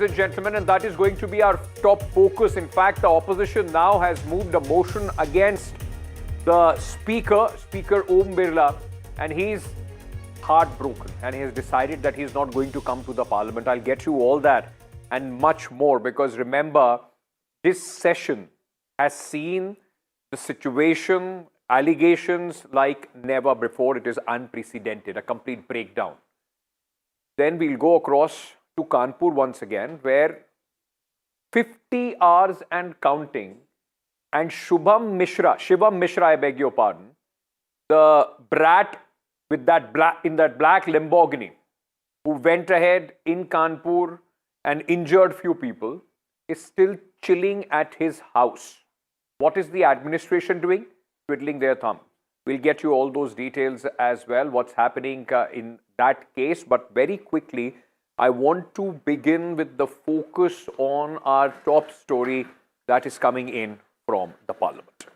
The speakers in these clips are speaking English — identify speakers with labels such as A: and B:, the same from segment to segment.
A: and gentlemen, and that is going to be our top focus. In fact, the opposition now has moved a motion against the Speaker Om Birla, and he's heartbroken and he has decided that he's not going to come to the Parliament. I'll get you all that and much more, because remember, this session has seen the situation, allegations like never before. It is unprecedented, a complete breakdown. Then we'll go across to Kanpur once again, where 50 hours and counting, and Shivam Mishra, I beg your pardon, the brat with that black Lamborghini, who went ahead in Kanpur and injured few people, is still chilling at his house. What is the administration doing? Twiddling their thumb. We'll get you all those details as well, what's happening in that case. But very quickly, I want to begin with the focus on our top story that is coming in from the Parliament.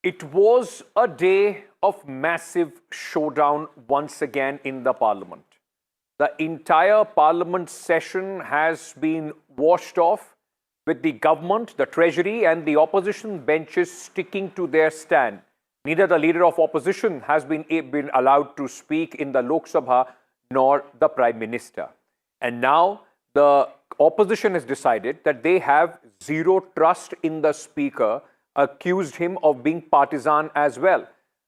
A: It was a day of massive showdown once again in the Parliament. The entire Parliament session has been washed off, with the government, the Treasury and the opposition benches sticking to their stand. Neither the leader of opposition has been allowed to speak in the Lok Sabha, nor the Prime Minister. And now the opposition has decided that they have zero trust in the Speaker, accused him of being partisan as well.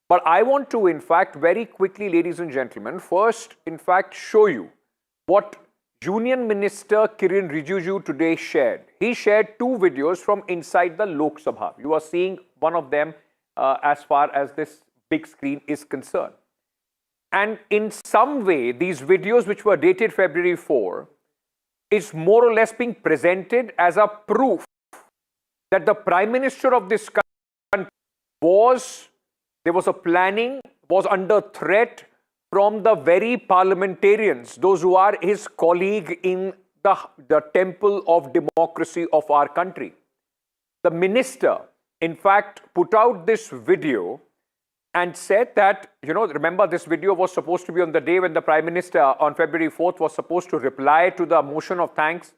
A: But I want to, in fact, very quickly, ladies and gentlemen, first, in fact, show you what Union Minister Kiren Rijiju today shared. He shared two videos from inside the Lok Sabha. You are seeing one of them as far as this big screen is concerned. And in some way, these videos, which were dated February 4, is more or less being presented as a proof that the Prime Minister of this country was under threat from the very parliamentarians, those who are his colleague in the temple of democracy of our country. The minister, in fact, put out this video and said that, remember, this video was supposed to be on the day when the Prime Minister on February 4th was supposed to reply to the motion of thanks.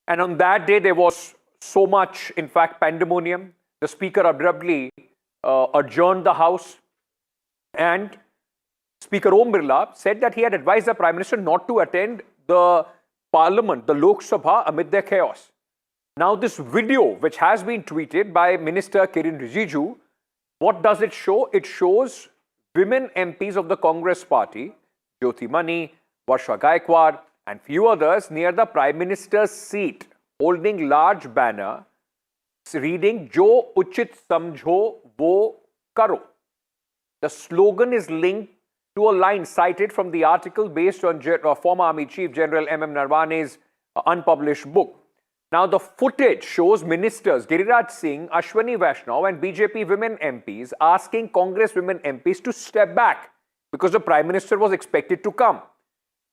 A: And on that day, there was so much, in fact, pandemonium. The Speaker abruptly adjourned the House, and Speaker Om Birla said that he had advised the Prime Minister not to attend the Parliament, the Lok Sabha, amid the chaos. Now, this video, which has been tweeted by Minister Kiren Rijiju, what does it show? It shows women MPs of the Congress party, Jyoti Mani, Varsha Gaikwad, and few others near the Prime Minister's seat, holding large banner reading "Jo Uchit Samjho Wo Karo." The slogan is linked to a line cited from the article based on former Army Chief General M.M. Narwane's unpublished book. Now, the footage shows ministers Giriraj Singh, Ashwani Vaishnav and BJP women MPs asking Congress women MPs to step back because the Prime Minister was expected to come.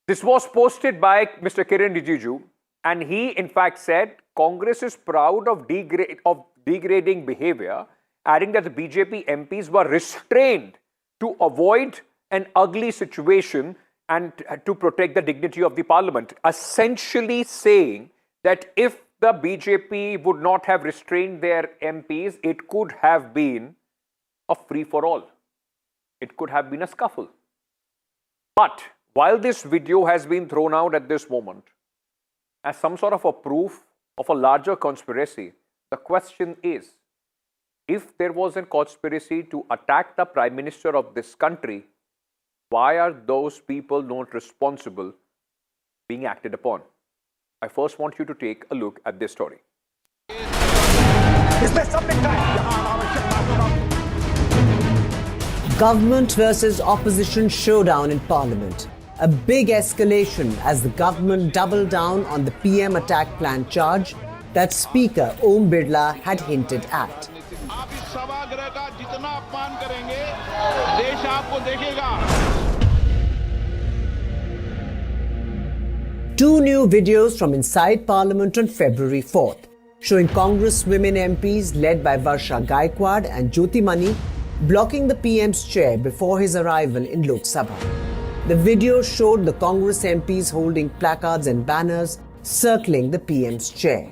A: This was posted by Mr. Kiren Rijiju, and he, in fact, said Congress is proud of degrading behavior, adding that the BJP MPs were restrained to avoid an ugly situation and to protect the dignity of the Parliament, essentially saying that if the BJP would not have restrained their MPs, it could have been a free-for-all. It could have been a scuffle. But while this video has been thrown out at this moment as some sort of a proof of a larger conspiracy, the question is, if there was a conspiracy to attack the Prime Minister of this country, why are those people not responsible being acted upon? I first want you to take a look at this story.
B: Government versus opposition showdown in Parliament. A big escalation as the government doubled down on the PM attack plan charge that Speaker Om Birla had hinted at. Two new videos from inside Parliament on February 4th. showing Congress women MPs led by Varsha Gaikwad and Jyoti Mani blocking the PM's chair before his arrival in Lok Sabha. The video showed the Congress MPs holding placards and banners circling the PM's chair.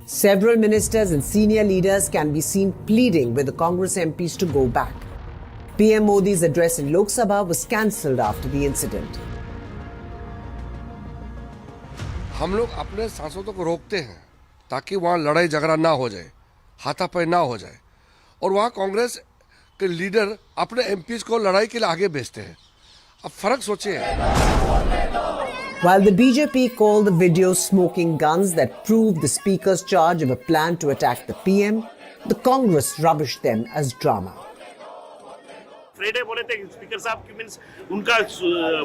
B: Several ministers and senior leaders can be seen pleading with the Congress MPs to go back. PM Modi's address in Lok Sabha was cancelled after the incident.
C: हम लोग अपने सांसदों को रोकते हैं ताकि वहाँ लड़ाई झगड़ा ना हो जाए, हाथापाई ना हो जाए, और वहाँ कांग्रेस के लीडर अपने एमपीज को लड़ाई के लिए आगे भेजते हैं। अब फर्क सोचिए।
B: While the BJP called the video smoking guns that proved the speaker's charge of a plan to attack the PM, the Congress rubbished them as drama.
D: Friday बोले थे स्पीकर साहब की मीन्स उनका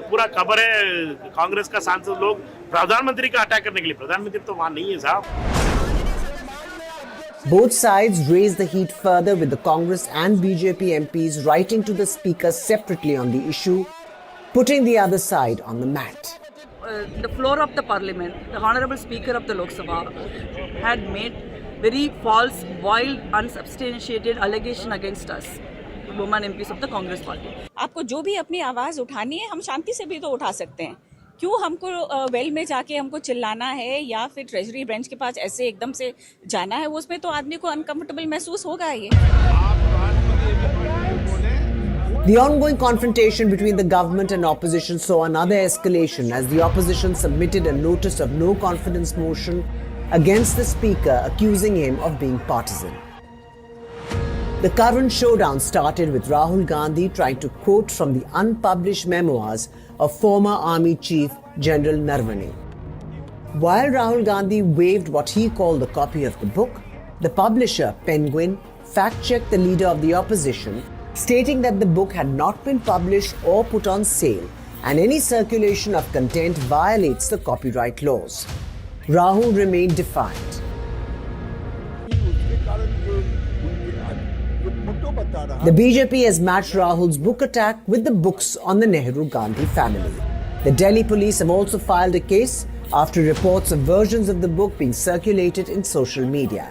D: पूरा खबर है कांग्रेस का सांसद लोग प्रधानमंत्री का अटैक करने के लिए। प्रधानमंत्री तो वहां नहीं है साहब।
B: Both sides raised the heat further with the Congress and BJP MPs writing to the speaker separately on the issue, putting the other side on the mat.
E: The floor of the parliament, the honorable speaker of the Lok Sabha had made very false, wild, unsubstantiated allegation against us, women MPs of the Congress party.
F: आपको जो भी अपनी आवाज उठानी है हम शांति से भी तो उठा सकते हैं। क्यों हमको वेल में जाके हमको चिल्लाना है या फिर ट्रेजरी बेंच के पास ऐसे एकदम से जाना है, उसमें तो आदमी को अनकंफर्टेबल महसूस होगा ही।
B: The ongoing confrontation between the government and opposition saw another escalation as the opposition submitted a notice of no confidence motion against the speaker, accusing him of being partisan. The current showdown started with Rahul Gandhi trying to quote from the unpublished memoirs of former Army Chief General Narvane. While Rahul Gandhi waved what he called a copy of the book, the publisher, Penguin, fact-checked the leader of the opposition, stating that the book had not been published or put on sale and any circulation of content violates the copyright laws. Rahul remained defiant. The BJP has matched Rahul's book attack with the books on the Nehru-Gandhi family. The Delhi police have also filed a case after reports of versions of the book being circulated in social media.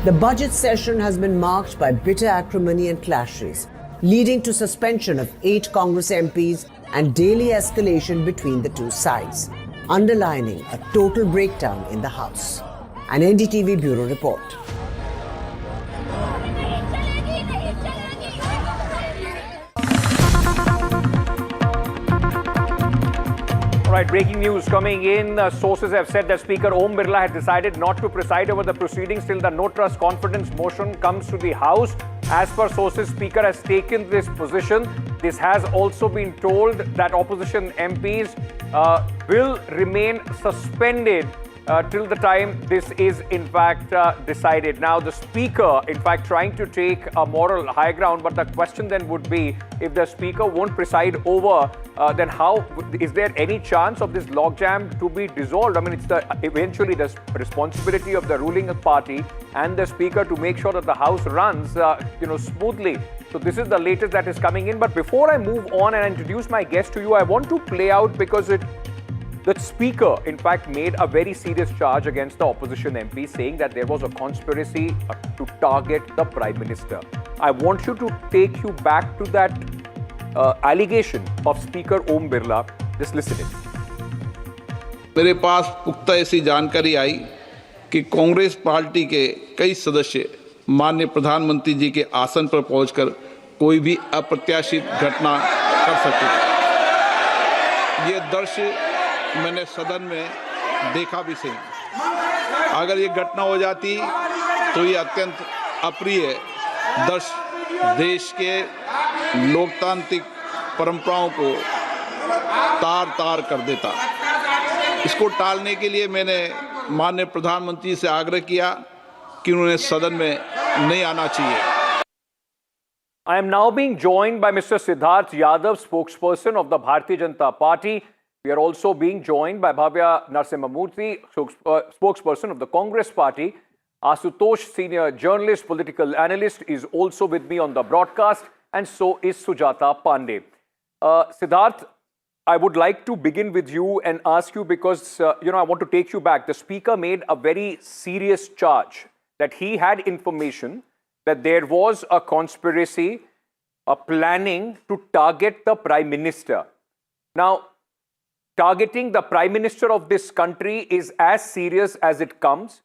B: The budget session has been marked by bitter acrimony and clashes, leading to suspension of 8 Congress MPs and daily escalation between the two sides, underlining a total breakdown in the House. An NDTV Bureau report.
A: All right, breaking news coming in. Sources have said that Speaker Om Birla had decided not to preside over the proceedings till the no trust confidence motion comes to the House. As per sources, Speaker has taken this position. This has also been told that opposition MPs will remain suspended till the time this is in fact decided. Now the Speaker in fact trying to take a moral high ground, but the question then would be, if the Speaker won't preside over, then how is there any chance of this logjam to be dissolved? I mean, it's eventually the responsibility of the ruling party and the Speaker to make sure that the House runs smoothly. So this is the latest that is coming in. But before I move on and introduce my guest to you, I want to play out, because the Speaker, in fact, made a very serious charge against the opposition MP, saying that there was a conspiracy to target the Prime Minister. I want you to take you back to that allegation of Speaker Om Birla. Just listen it.
G: मेरे पास पुख्ता ऐसी जानकारी आई कि Congress party के कई सदस्य माननीय प्रधानमंत्री जी के आसन पर पहुंचकर कोई भी अप्रत्याशित घटना कर सकते थे। ये दृश्य मैंने सदन में देखा भी सही। अगर ये घटना हो जाती तो ये अत्यंत अप्रिय दृश्य देश के लोकतांत्रिक परंपराओं को तार-तार कर देता। इसको टालने के लिए मैंने माननीय प्रधानमंत्री से आग्रह किया कि उन्हें सदन में नहीं आना चाहिए।
A: I am now being joined by Mr. Siddharth Yadav, spokesperson of the Bharatiya Janata Party. We are also being joined by Bhavya Narasimhamurthy, spokesperson of the Congress Party. Asutosh, senior journalist, political analyst, is also with me on the broadcast, and so is Sujata Pandey. Siddharth, I would like to begin with you and ask you because, I want to take you back. The Speaker made a very serious charge that he had information that there was a conspiracy, a planning to target the Prime Minister. Now, targeting the Prime Minister of this country is as serious as it comes.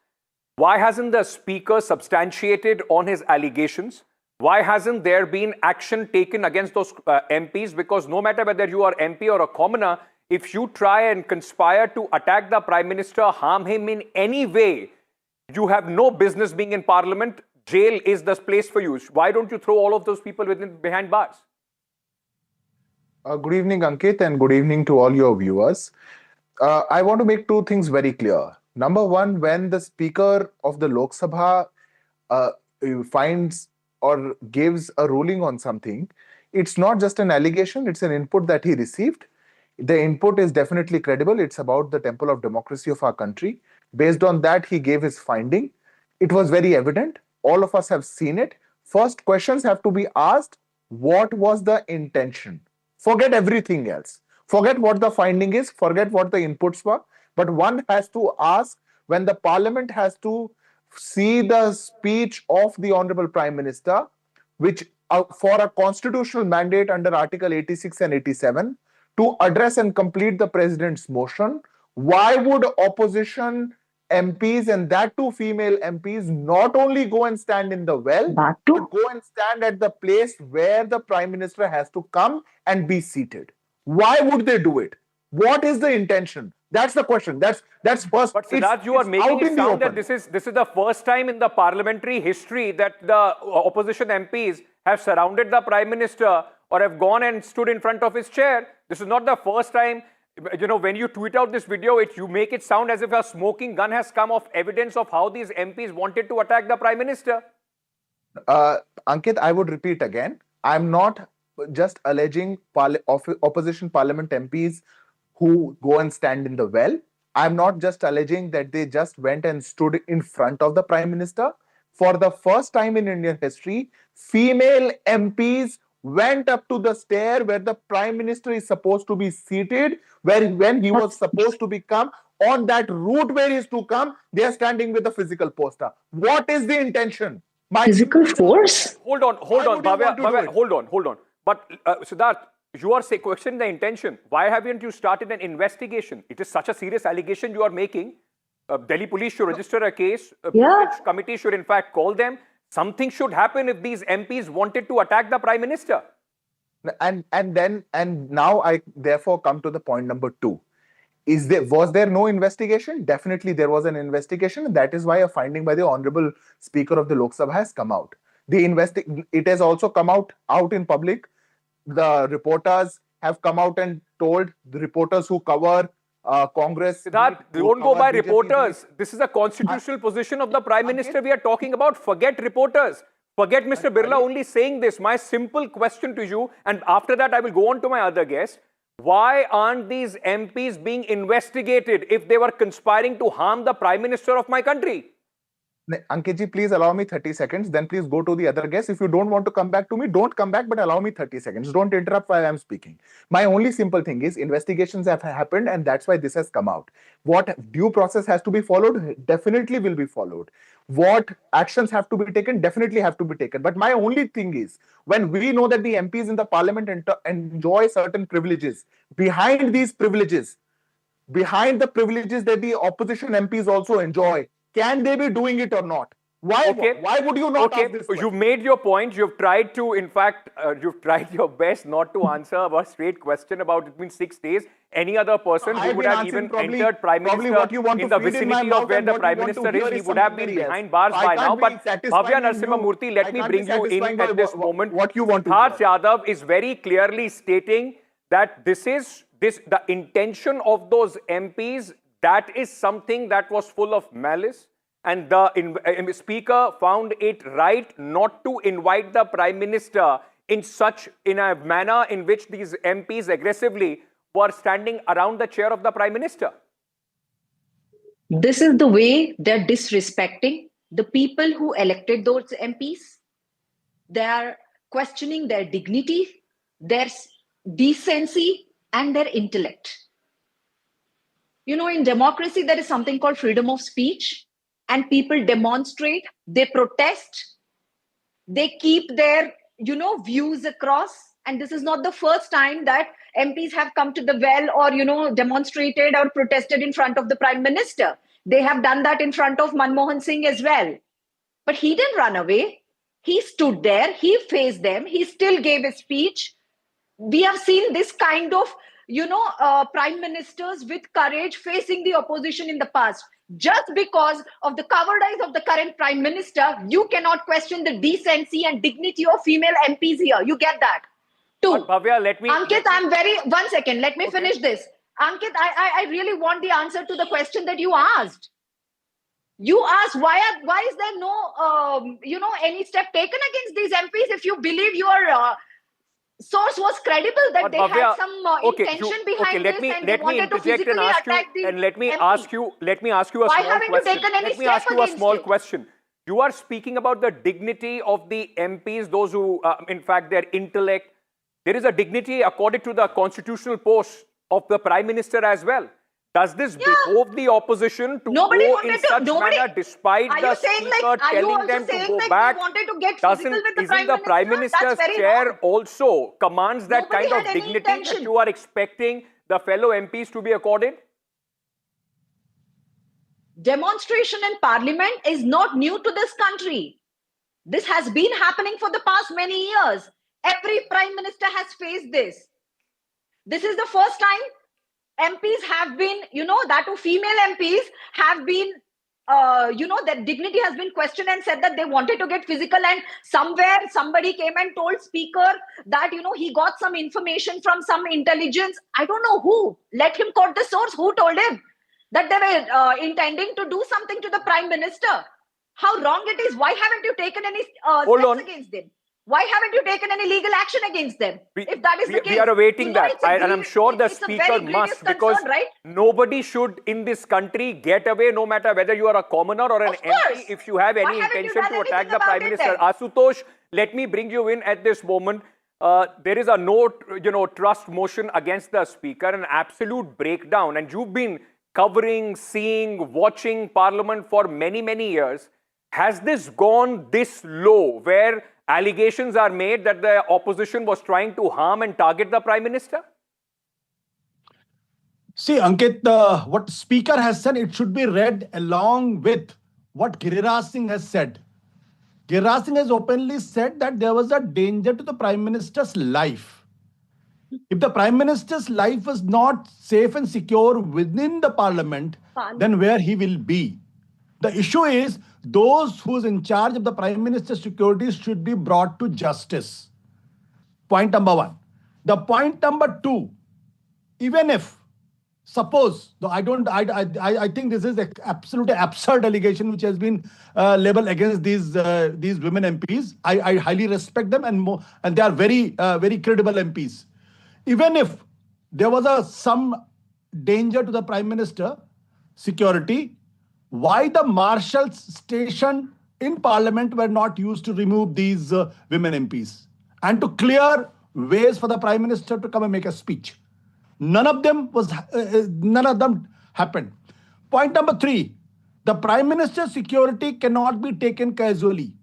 A: Why hasn't the Speaker substantiated on his allegations? Why hasn't there been action taken against those MPs? Because no matter whether you are MP or a commoner, if you try and conspire to attack the Prime Minister, harm him in any way, you have no business being in Parliament. Jail is the place for you. Why don't you throw all of those people behind bars?
H: Good evening, Ankit, and good evening to all your viewers. I want to make two things very clear. Number one, when the Speaker of the Lok Sabha finds or gives a ruling on something, it's not just an allegation, it's an input that he received. The input is definitely credible. It's about the temple of democracy of our country. Based on that, he gave his finding. It was very evident. All of us have seen it. First questions have to be asked. What was the intention? Forget everything else. Forget what the finding is. Forget what the inputs were. But one has to ask, when the Parliament has to see the speech of the Honorable Prime Minister, which for a constitutional mandate under Article 86 and 87, to address and complete the President's motion, why would opposition MPs, and that too female MPs, not only go and stand in the well, but go and stand at the place where the Prime Minister has to come and be seated? Why would they do it? What is the intention? That's the question. That's first.
A: But Siddharth, you are making it sound that this is the first time in the parliamentary history that the opposition MPs have surrounded the Prime Minister or have gone and stood in front of his chair. This is not the first time. When you tweet out this video, you make it sound as if a smoking gun has come of evidence of how these MPs wanted to attack the Prime Minister.
H: Ankit, I would repeat again. I'm not just alleging opposition parliament MPs who go and stand in the well. I'm not just alleging that they just went and stood in front of the Prime Minister. For the first time in Indian history, female MPs went up to the stair where the Prime Minister is supposed to be seated, when he was supposed to become on that route where he is to come, they are standing with a physical poster. What is the intention?
I: Physical force?
A: Hold on, Bhavya, hold on. But Siddharth, you are questioning the intention. Why haven't you started an investigation? It is such a serious allegation you are making. Delhi police should register a case. A privilege committee should in fact call them. Something should happen if these MPs wanted to attack the Prime Minister.
H: And now I therefore come to the point number two. Was there no investigation? Definitely there was an investigation, and that is why a finding by the Honorable Speaker of the Lok Sabha has come out. It has also come out in public. The reporters have come out and told the reporters who cover Congress.
A: Siddharth, don't go by reporters. This is a constitutional position of the Prime Minister we are talking about. Forget reporters. Forget Mr. Birla only saying this. My simple question to you, and after that I will go on to my other guest. Why aren't these MPs being investigated if they were conspiring to harm the Prime Minister of my country?
H: Ankitji, please allow me 30 seconds. Then please go to the other guest. If you don't want to come back to me, don't come back, but allow me 30 seconds. Don't interrupt while I'm speaking. My only simple thing is investigations have happened, and that's why this has come out. What due process has to be followed definitely will be followed. What actions have to be taken definitely have to be taken. But my only thing is, when we know that the MPs in the Parliament enjoy certain privileges, behind these privileges, behind the privileges that the opposition MPs also enjoy, can they be doing it or not? Why would you not ask this question?
A: You've made your point. You've tried to, in fact, you've tried your best not to answer a straight question about it been 6 days. Any other person who would have even entered Prime Minister in the vicinity of where the Prime Minister is, he would have been behind bars by now. But Bhavya Narasimha Murthy, let me bring you in at this moment.
H: What you want to
A: Siddharth Yadav is very clearly stating that the intention of those MPs, that is something that was full of malice, and the Speaker found it right not to invite the Prime Minister in a manner in which these MPs aggressively were standing around the chair of the Prime Minister.
I: This is the way they're disrespecting the people who elected those MPs. They are questioning their dignity, their decency, and their intellect. You know, in democracy, there is something called freedom of speech, and people demonstrate, they protest, they keep their, views across. And this is not the first time that MPs have come to the well or, demonstrated or protested in front of the Prime Minister. They have done that in front of Manmohan Singh as well. But he didn't run away. He stood there, he faced them, he still gave a speech. We have seen this kind of, prime ministers with courage facing the opposition in the past. Just because of the cowardice of the current prime minister, you cannot question the decency and dignity of female MPs here. You get that? Two.
A: But Bhavya, let me...
I: Ankit, one second, let me finish this. Ankit, I really want the answer to the question that you asked. You asked why is there no, any step taken against these MPs if you believe your source was credible that
A: but
I: they
A: Bhavya,
I: had some intention behind this and they wanted to physically attack the
A: and let me
I: MP.
A: ask you a
I: Why
A: small
I: haven't you
A: question.
I: taken any
A: Let me
I: step
A: ask you a
I: against
A: small
I: it?
A: question. You are speaking about the dignity of the MPs, those who, in fact, their intellect. There is a dignity according to the constitutional post of the Prime Minister as well. Does this behove the opposition to go in such manner despite the Speaker telling them to go back? Isn't the Prime Minister's chair also commands that kind of dignity that you are expecting the fellow MPs to be accorded?
I: Demonstration in Parliament is not new to this country. This has been happening for the past many years. Every Prime Minister has faced this. This is the first time MPs have been, that too female MPs have been, their dignity has been questioned and said that they wanted to get physical, and somewhere somebody came and told Speaker that, he got some information from some intelligence. I don't know who. Let him quote the source. Who told him that they were intending to do something to the Prime Minister? How wrong it is. Why haven't you taken any steps against them? Why haven't you taken any legal action against them? If that is the case,
A: we are awaiting that. And I'm sure the Speaker must, because nobody should in this country get away, no matter whether you are a commoner or an MP, if you have any intention to attack the Prime Minister. Asutosh, let me bring you in at this moment. There is a trust motion against the Speaker, an absolute breakdown. And you've been covering, seeing, watching Parliament for many, many years. Has this gone this low, where allegations are made that the opposition was trying to harm and target the Prime Minister?
J: See, Ankit, what Speaker has said, it should be read along with what Giriraj Singh has said. Giriraj Singh has openly said that there was a danger to the Prime Minister's life. If the Prime Minister's life is not safe and secure within the Parliament, then where he will be? The issue is those who is in charge of the Prime Minister's security should be brought to justice. Point number one. The point number two, even if, suppose, though I think this is an absolutely absurd allegation which has been labeled against these women MPs. I highly respect them and they are very credible MPs. Even if there was some danger to the Prime Minister security, why the marshals stationed in Parliament were not used to remove these women MPs and to clear ways for the Prime Minister to come and make a speech? None of them happened. Point number three, the Prime Minister's security cannot be taken casually.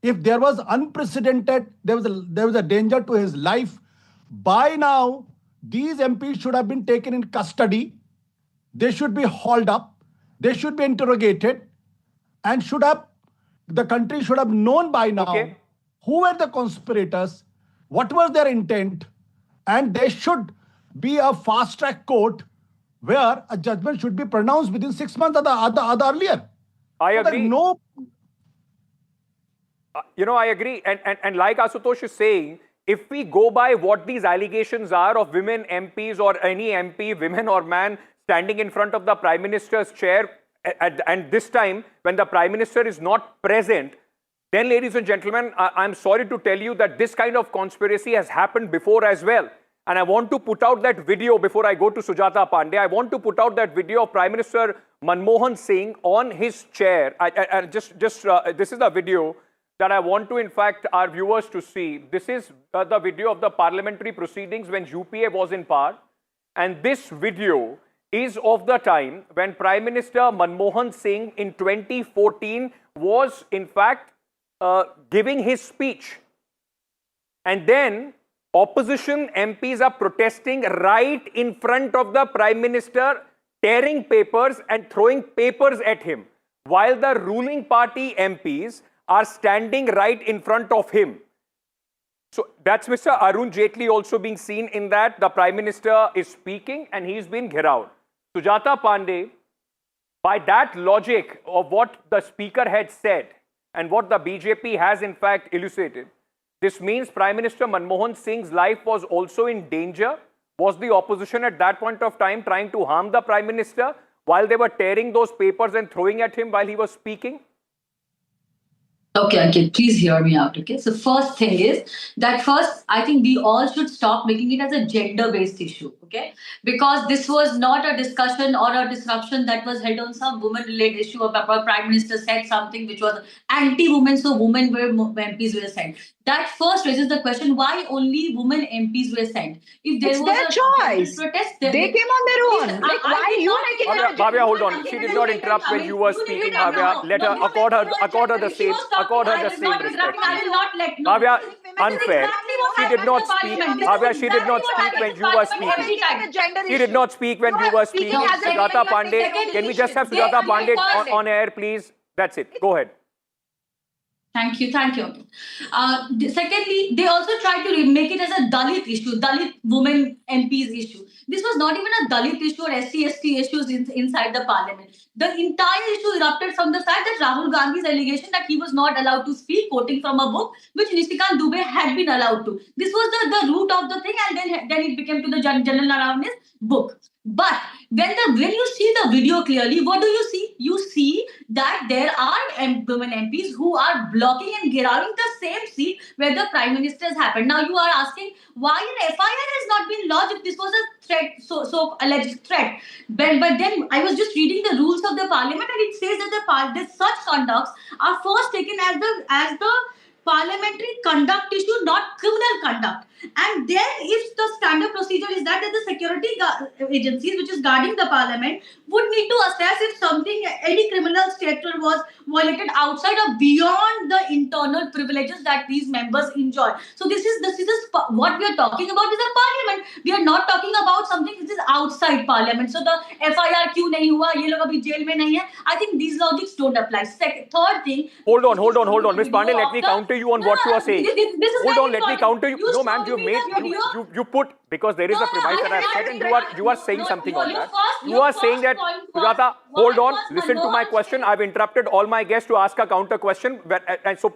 J: If there was unprecedented, there was a danger to his life, by now these MPs should have been taken in custody. They should be hauled up. They should be interrogated, and the country should have known by now who were the conspirators, what was their intent, and there should be a fast-track court where a judgment should be pronounced within 6 months or the earlier.
A: I agree. I agree. And like Asutosh is saying, if we go by what these allegations are of women MPs or any MP, women or man, standing in front of the Prime Minister's chair, and this time when the Prime Minister is not present, then, ladies and gentlemen, I'm sorry to tell you that this kind of conspiracy has happened before as well. And I want to put out that video before I go to Sujata Pandey. I want to put out that video of Prime Minister Manmohan Singh on his chair. This is the video that I want to, in fact, our viewers to see. This is the video of the parliamentary proceedings when UPA was in power. And this video is of the time when Prime Minister Manmohan Singh in 2014 was in fact giving his speech. And then opposition MPs are protesting right in front of the Prime Minister, tearing papers and throwing papers at him, while the ruling party MPs are standing right in front of him. So that's Mr. Arun Jaitley also being seen in that. The Prime Minister is speaking and he's been ghirawed. Sujata Pandey, by that logic of what the Speaker had said and what the BJP has in fact elucidated, this means Prime Minister Manmohan Singh's life was also in danger. Was the opposition at that point of time trying to harm the Prime Minister while they were tearing those papers and throwing at him while he was speaking?
K: Okay, please hear me out, okay? So first thing is that first, I think we all should stop making it as a gender-based issue, okay? Because this was not a discussion or a disruption that was held on some woman-related issue. Or Prime Minister said something which was anti-women, so women were MPs were sent. That first raises the question, why only women MPs were sent? If there
I: It's
K: was
I: their
K: a
I: choice.
K: protest,
I: They came on their own. Like, why are you making it?
A: Bhavya, hold on. She did not interrupt when you were speaking, Bhavya. Let her accord her the same respect. Bhavya, unfair. She did not speak. Bhavya, she did not speak when you were speaking. She did not speak when you were speaking. Sujata Pandey, can we just have Sujata Pandey on air, please? That's it. Go ahead.
K: Thank you. Secondly, they also tried to make it as a Dalit issue, Dalit women MPs issue. This was not even a Dalit issue or SC/ST issues inside the parliament. The entire issue erupted from the fact that Rahul Gandhi's allegation that he was not allowed to speak, quoting from a book which Nishikant Dubey had been allowed to. This was the root of the thing, and then it became to the General Narawane's book. But when you see the video clearly, what do you see? You see that there are women MPs who are blocking and girawing the same seat where the Prime Minister has happened. Now you are asking why an FIR has not been lodged if this was a threat, so alleged threat. But then I was just reading the rules of the Parliament, and it says that such conducts are first taken as the parliamentary conduct issue, not criminal conduct. And then if the standard procedure is that the security agencies which is guarding the parliament would need to assess if any criminal statute was violated outside or beyond the internal privileges that these members enjoy. So this is what we are talking about is a parliament. We are not talking about something which is outside parliament. So the FIR क्यों नहीं हुआ, ये लोग अभी jail में नहीं है. I think these logics don't apply. Third thing.
A: Hold on. Ms. Pandey, let me counter you on what you are saying. Hold on, let me counter you. No, ma'am, you put, because there is a premise that I have said, and you are saying something on that. You are saying that, Sujata, hold on, listen to my question. I've interrupted all my guests to ask a counter question, and so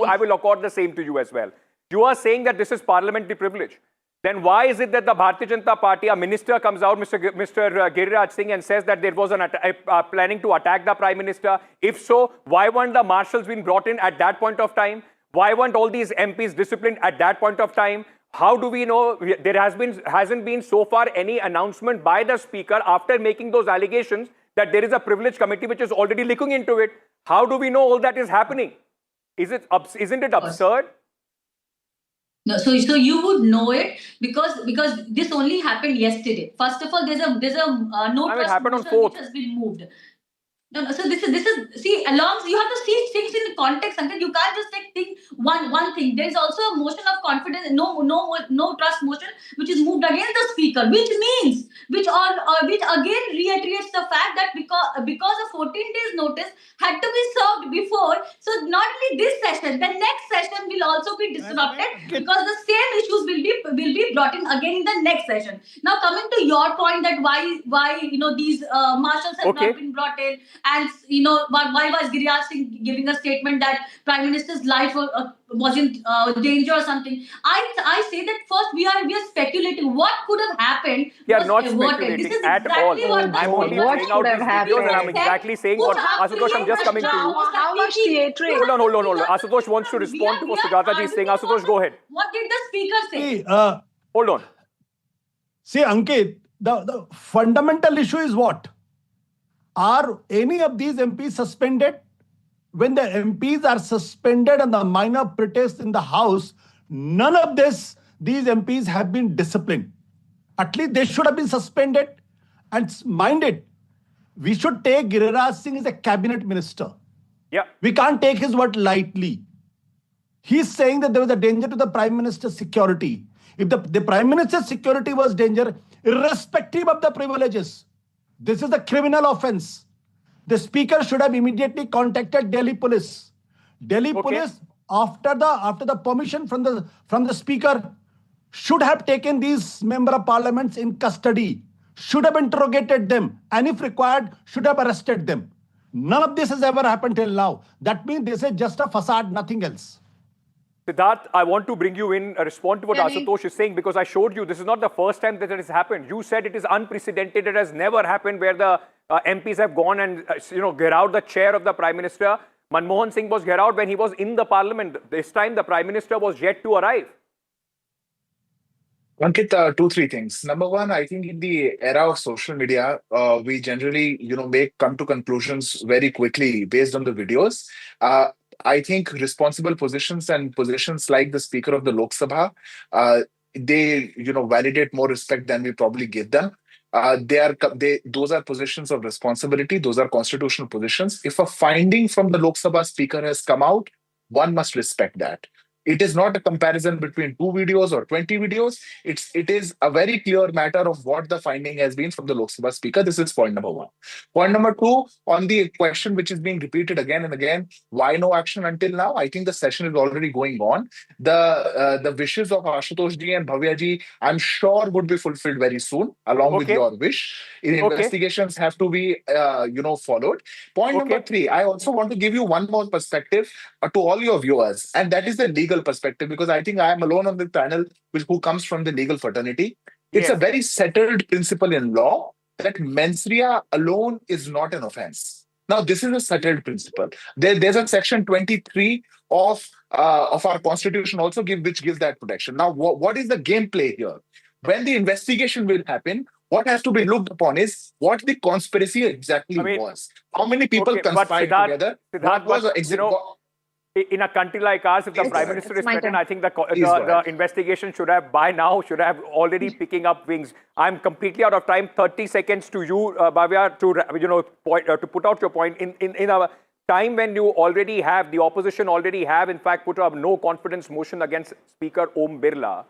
A: I will accord the same to you as well. You are saying that this is parliamentary privilege. Then why is it that the Bharatiya Janata Party, a minister comes out, Mr. Giriraj Singh, and says that there was planning to attack the Prime Minister? If so, why weren't the marshals being brought in at that point of time? Why weren't all these MPs disciplined at that point of time? How do we know there hasn't been so far any announcement by the Speaker after making those allegations that there is a privilege committee which is already looking into it? How do we know all that is happening? Isn't it absurd?
K: No, so you would know it because this only happened yesterday. First of all, there's a no trust motion which has been moved. No. So this is see you have to see things in context, and you can't just take one thing. There is also a motion of confidence, no trust motion, which is moved against the Speaker, which again reiterates the fact that because a 14 days notice had to be served before. So not only this session, the next session will also be disrupted because the same issues will be brought in again in the next session. Now coming to your point that why these marshals have not been brought in. And why was Giriraj Singh giving a statement that Prime Minister's life was in danger or something? I say that first we are speculating what could have happened.
A: We are not speculating at all. I'm only laying out these videos, and I'm exactly saying what Ashutosh, I'm just coming to you.
I: How much theatre?
A: Hold on. Ashutosh wants to respond to what Sujata ji is saying. Ashutosh, go ahead.
K: What did the Speaker say?
A: Hold on.
J: See, Ankit, the fundamental issue is what? Are any of these MPs suspended? When the MPs are suspended and the minor protests in the House, none of these MPs have been disciplined. At least they should have been suspended. And mind it, we should take Giriraj Singh as a cabinet minister.
A: Yeah.
J: We can't take his word lightly. He's saying that there was a danger to the Prime Minister's security. If the Prime Minister's security was danger, irrespective of the privileges, this is a criminal offense. The Speaker should have immediately contacted Delhi Police. Delhi Police, after the permission from the Speaker, should have taken these Member of Parliaments in custody, should have interrogated them, and if required, should have arrested them. None of this has ever happened till now. That means this is just a facade, nothing else.
A: Siddharth, I want to bring you in, respond to what Ashutosh is saying, because I showed you this is not the first time that it has happened. You said it is unprecedented. It has never happened where the MPs have gone and get out the chair of the Prime Minister. Manmohan Singh was get out when he was in the Parliament. This time the Prime Minister was yet to arrive.
H: Ankit, 2-3 things. Number one, I think in the era of social media, we generally, come to conclusions very quickly based on the videos. I think responsible positions and positions like the Speaker of the Lok Sabha, they, validate more respect than we probably give them. Those are positions of responsibility. Those are constitutional positions. If a finding from the Lok Sabha Speaker has come out, one must respect that. It is not a comparison between 2 videos or 20 videos. It is a very clear matter of what the finding has been from the Lok Sabha Speaker. This is point number one. Point number two, on the question which is being repeated again and again, why no action until now? I think the session is already going on. The wishes of Ashutosh ji and Bhavya ji, I'm sure would be fulfilled very soon, along with your wish. Investigations have to be, followed. Point number 3, I also want to give you one more perspective to all your viewers, and that is the legal perspective, because I think I am alone on the panel who comes from the legal fraternity. It's a very settled principle in law that mens rea alone is not an offense. Now, this is a settled principle. There's a section 23 of our constitution also which gives that protection. Now, what is the gameplay here? When the investigation will happen, what has to be looked upon is what the conspiracy exactly was. How many people conspired together?
A: In a country like ours, if the Prime Minister is threatened, I think the investigation should have already picking up wings. I'm completely out of time. 30 seconds to you, Bhavya, to put out your point. In a time when you already have, the opposition already have, in fact, put up no confidence motion against Speaker Om Birla.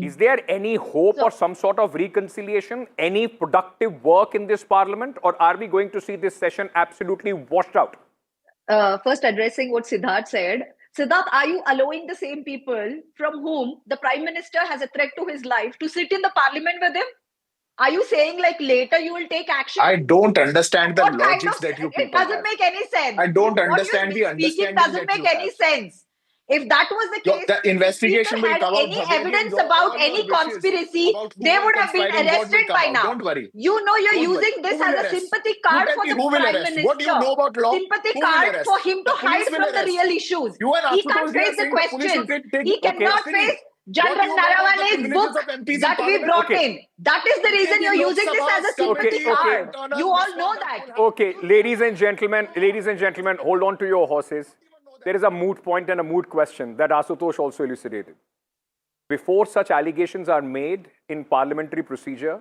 A: Is there any hope or some sort of reconciliation, any productive work in this Parliament, or are we going to see this session absolutely washed out?
I: First addressing what Siddharth said. Siddharth, are you allowing the same people from whom the Prime Minister has a threat to his life to sit in the Parliament with him? Are you saying like later you will take action?
H: I don't understand the logics that you people
I: It doesn't make any sense.
H: I don't understand the understanding
I: doesn't make any sense. If that was the case,
H: the investigation will come out.
I: Any evidence about any conspiracy, they would have been arrested by now.
H: Don't worry.
I: You're using this as a sympathy card for the Prime Minister.
H: What do you know about law?
I: Sympathy card for him to hide from the real issues. He can't face the questions. He cannot face General Naravane's book that we brought in. That is the reason you're using this as a sympathy card. You all know that.
A: Okay, ladies and gentlemen, hold on to your horses. There is a moot point and a moot question that Ashutosh also elucidated. Before such allegations are made in parliamentary procedure,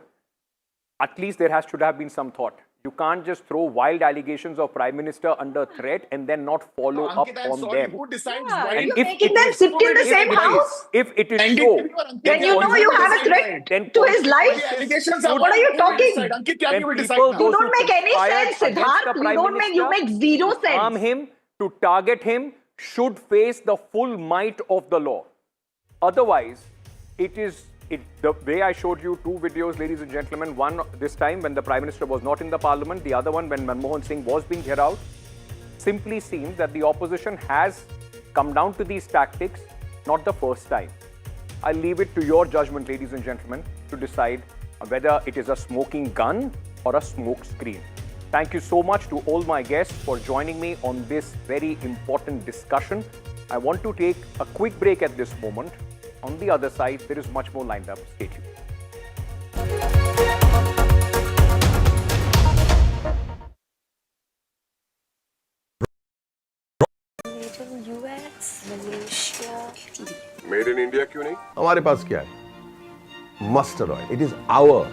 A: at least there should have been some thought. You can't just throw wild allegations of Prime Minister under threat and then not follow up on them.
H: Who decides
I: you're making them sit in the same house?
A: If it is so,
I: then you know you have a threat to his life. What are you talking? You don't make any sense, Siddharth. You make zero sense.
A: Harm him, to target him, should face the full might of the law. Otherwise, the way I showed you 2 videos, ladies and gentlemen, one this time when the Prime Minister was not in the Parliament, the other one when Manmohan Singh was being heard out, simply seems that the opposition has come down to these tactics, not the first time. I'll leave it to your judgment, ladies and gentlemen, to decide whether it is a smoking gun or a smoke screen. Thank you so much to all my guests for joining me on this very important discussion. I want to take a quick break at this moment. On the other side, there is much more lined up. Stay tuned.
L: Made in India क्यों नहीं? हमारे पास क्या है? mustard oil. It is our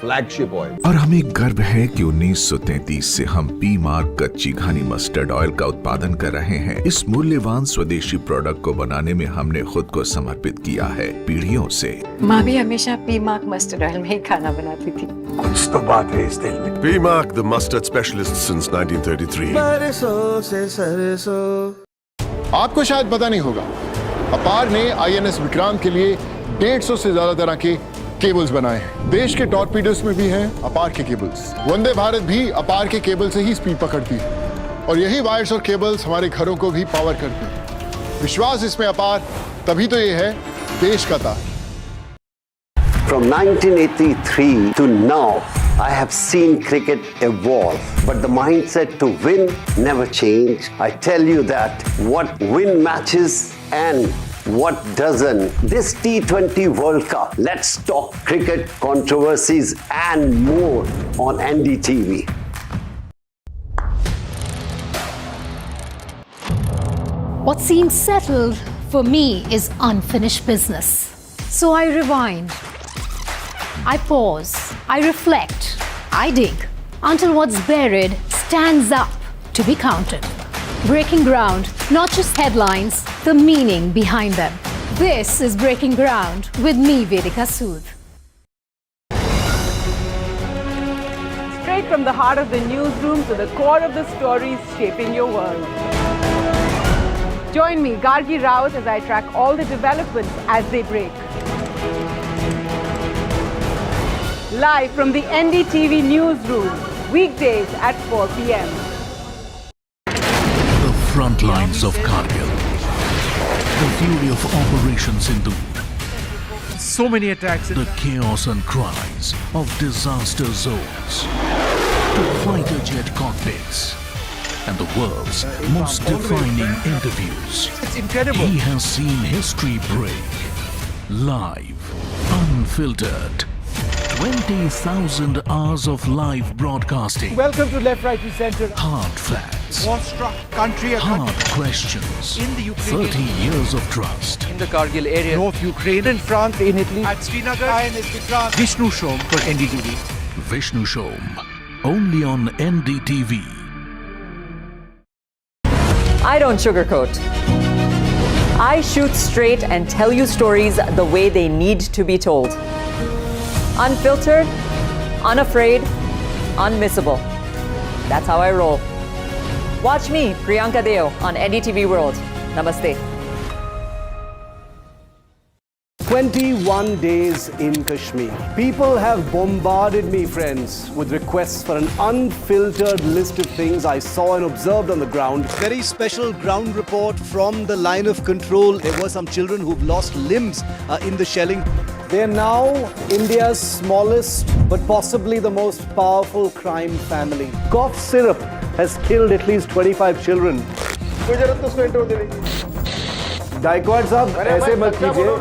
L: flagship oil.
M: और हमें गर्व है कि 1933 से हम पी मार्क कच्ची घनी मस्टर्ड ऑयल का उत्पादन कर रहे हैं। इस मूल्यवान स्वदेशी प्रोडक्ट को बनाने में हमने खुद को समर्पित किया है पीढ़ियों से।
N: माँ भी हमेशा पी मार्क मस्टर्ड ऑयल में ही खाना बनाती थी।
L: कुछ तो बात है इस दिल में।
O: P Mark, the mustard specialist since 1933.
P: आपको शायद पता नहीं होगा, अपार ने INS विक्रांत के लिए 150 से ज्यादा तरह के केबल्स बनाए हैं। देश के टॉर्पीडोस में भी हैं अपार के केबल्स। वंदे भारत भी अपार के केबल से ही स्पीड पकड़ती है और यही वायर्स और केबल्स हमारे घरों को भी पावर करते हैं। विश्वास इसमें अपार, तभी तो ये है देश का तार।
Q: From 1983 to now, I have seen cricket evolve, but the mindset to win never changed. I tell you that what win matches and what doesn't. This T20 World Cup, let's talk cricket, controversies and more on NDTV.
R: What seems settled for me is unfinished business. So I rewind, I pause, I reflect, I dig until what's buried stands up to be counted. Breaking ground, not just headlines, the meaning behind them. This is Breaking Ground with me, Vedika Sood.
S: Straight from the heart of the newsroom to the core of the stories shaping your world. Join me, Gargi Raut, as I track all the developments as they break. Live from the NDTV newsroom, weekdays at 4 p.m.
M: The front lines of Kargil. The fury of Operation Sindhu.
T: So many attacks.
M: The chaos and cries of disaster zones. To fighter jet cockpits. And the world's most defining interviews.
T: It's incredible.
M: He has seen history break. Live. Unfiltered. 20,000 hours of live broadcasting.
T: Welcome to Left, Right, Centre.
M: Hard facts.
T: War-struck country.
M: Hard questions.
T: In the Ukraine.
M: 30 years of trust.
T: In the Kargil area. North Ukraine. In France, in Italy. At Srinagar. INS Vikrant. Vishnu Shom for NDTV.
M: Vishnu Shom. Only on NDTV.
U: I don't sugarcoat. I shoot straight and tell you stories the way they need to be told. Unfiltered, unafraid, unmissable. That's how I roll. Watch me, Priyanka Deo, on NDTV World. Namaste.
V: 21 days in Kashmir. People have bombarded me, friends, with requests for an unfiltered list of things I saw and observed on the ground. Very special ground report from the line of control. There were some children who've lost limbs in the shelling. They're now India's smallest but possibly the most powerful crime family. Cough syrup has killed at least 25 children. Gaikwad sahab, aise mat kijiye.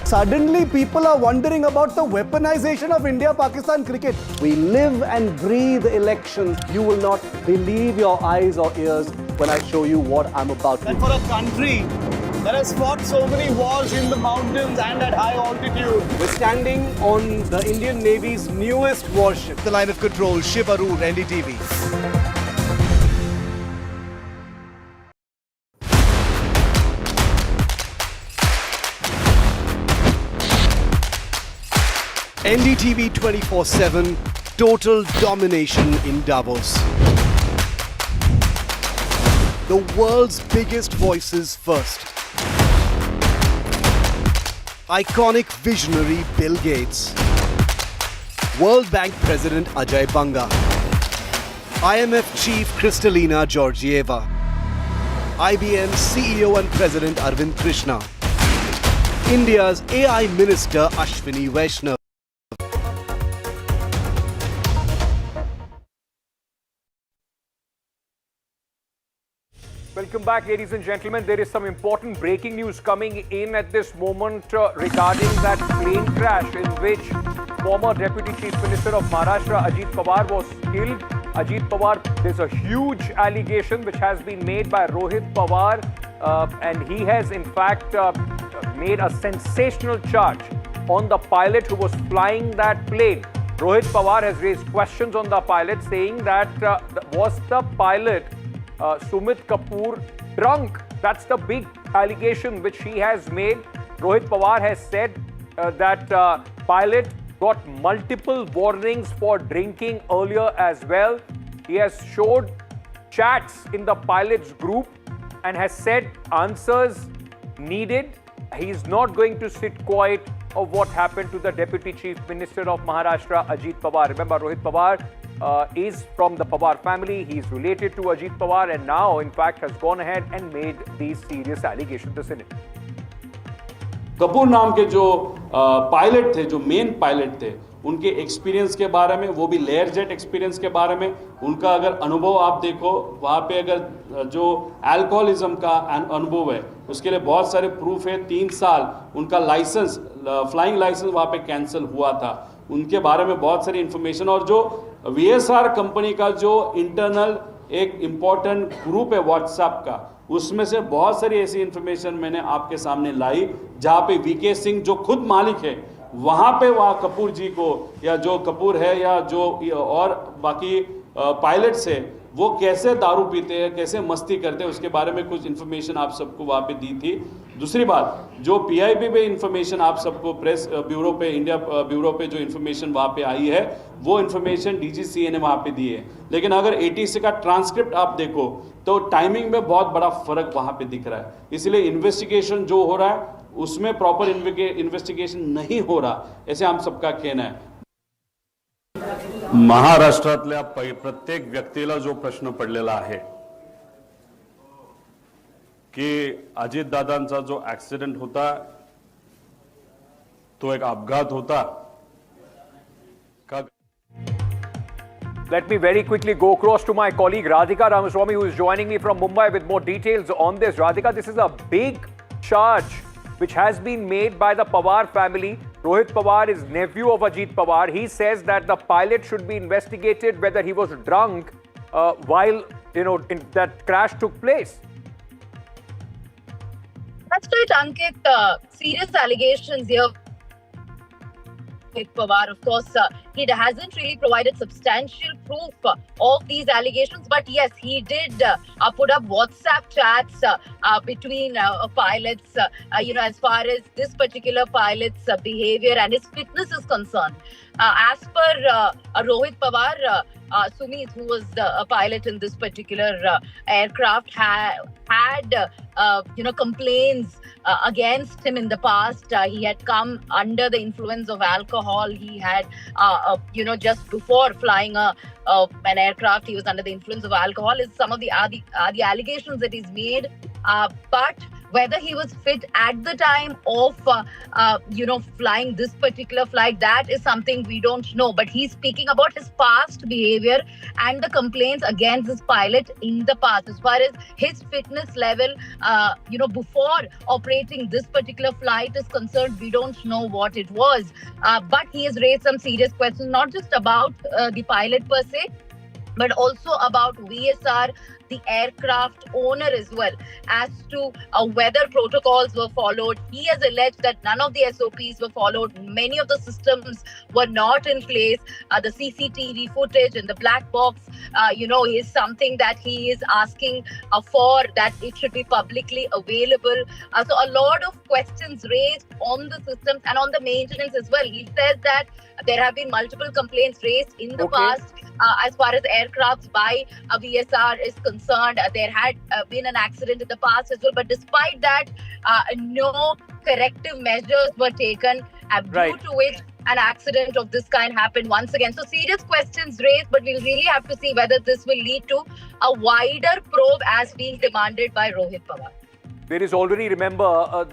V: Suddenly people are wondering about the weaponization of India-Pakistan cricket. We live and breathe elections. You will not believe your eyes or ears when I show you what I'm about to do. And for a country that has fought so many wars in the mountains and at high altitude, we're standing on the Indian Navy's newest warship. The line of control, Shiv Arur, NDTV. NDTV 24/7, total domination in Davos. The world's biggest voices first. Iconic visionary Bill Gates. World Bank President Ajay Banga. IMF Chief Kristalina Georgieva. IBM CEO and President Arvind Krishna. India's AI Minister Ashwini Vaishnav.
A: Welcome back, ladies and gentlemen. There is some important breaking news coming in at this moment regarding that plane crash in which former Deputy Chief Minister of Maharashtra, Ajit Pawar, was killed. Ajit Pawar, there's a huge allegation which has been made by Rohit Pawar and he has in fact made a sensational charge on the pilot who was flying that plane. Rohit Pawar has raised questions on the pilot, saying that was the pilot Sumit Kapoor drunk? That's the big allegation which he has made. Rohit Pawar has said that pilot got multiple warnings for drinking earlier as well. He has showed chats in the pilot's group and has said answers needed. He is not going to sit quiet of what happened to the Deputy Chief Minister of Maharashtra, Ajit Pawar. Remember, Rohit Pawar is from the Pawar family. He is related to Ajit Pawar and now, in fact, has gone ahead and made these serious allegations to Senate.
C: Kapoor नाम के जो pilot थे, जो main pilot थे, उनके experience के बारे में, वो भी लेयर जेट एक्सपीरियंस के बारे में, उनका अगर अनुभव आप देखो, वहाँ पे अगर जो अल्कोहलिज्म का अनुभव है, उसके लिए बहुत सारे प्रूफ है। 3 साल उनका लाइसेंस, फ्लाइंग लाइसेंस वहाँ पे कैंसिल हुआ था। उनके बारे में बहुत सारी इंफॉर्मेशन, और जो VSR कंपनी का जो इंटरनल एक इम्पॉर्टेंट ग्रुप है व्हाट्सएप का, उसमें से बहुत सारी ऐसी इंफॉर्मेशन मैंने आपके सामने लाई, जहाँ पे VK सिंह जो खुद मालिक है, वहाँ पे वहाँ कपूर जी को, या जो कपूर है या जो और बाकी पायलट्स है, वो कैसे दारू पीते हैं, कैसे मस्ती करते हैं, उसके बारे में कुछ इन्फॉर्मेशन आप सबको वहाँ पे दी थी। दूसरी बात, जो PIB पे इन्फॉर्मेशन आप सबको प्रेस ब्यूरो पे, इंडिया ब्यूरो पे जो इन्फॉर्मेशन वहाँ पे आई है, वो इन्फॉर्मेशन DGCA ने वहाँ पे दी है। लेकिन अगर ATC का ट्रांसक्रिप्ट आप देखो तो टाइमिंग में बहुत बड़ा फर्क वहाँ पे दिख रहा है। इसलिए इन्वेस्टिगेशन जो हो रहा है उसमें प्रॉपर इन्वेस्टिगेशन नहीं हो रहा, ऐसे हम सबका कहना है।
D: महाराष्ट्रातल्या प्रत्येक व्यक्तीला जो प्रश्न पडलेला आहे की अजितदादांचा जो ऍक्सिडेंट होता तो एक अपघात होता का?
A: Let me very quickly go across to my colleague Radhika Ramaswamy, who is joining me from Mumbai with more details on this. Radhika, this is a big charge which has been made by the Pawar family. Rohit Pawar is nephew of Ajit Pawar. He says that the pilot should be investigated whether he was drunk while that crash took place.
I: That's right, Ankit. Serious allegations here. Pawar, of course, he hasn't really provided substantial proof of these allegations, but yes, he did put up WhatsApp chats between pilots, as far as this particular pilot's behavior and his fitness is concerned. As per Rohit Pawar, Sumit, who was the pilot in this particular aircraft, had complaints against him in the past. He had come under the influence of alcohol. He had, just before flying an aircraft, he was under the influence of alcohol. Is some of the allegations that he's made. But whether he was fit at the time of, flying this particular flight, that is something we don't know. But he's speaking about his past behavior and the complaints against this pilot in the past. As far as his fitness level, before operating this particular flight is concerned, we don't know what it was. But he has raised some serious questions, not just about the pilot per se, but also about VSR, the aircraft owner as well, as to whether protocols were followed. He has alleged that none of the SOPs were followed. Many of the systems were not in place. The CCTV footage and the black box, is something that he is asking for, that it should be publicly available. So a lot of questions raised on the systems and on the maintenance as well. He says that there have been multiple complaints raised in the past as far as aircrafts by VSR is concerned. There had been an accident in the past as well, but despite that, no corrective measures were taken, due to which an accident of this kind happened once again. So serious questions raised, but we'll really have to see whether this will lead to a wider probe as being demanded by Rohit Pawar.
A: There is already, remember,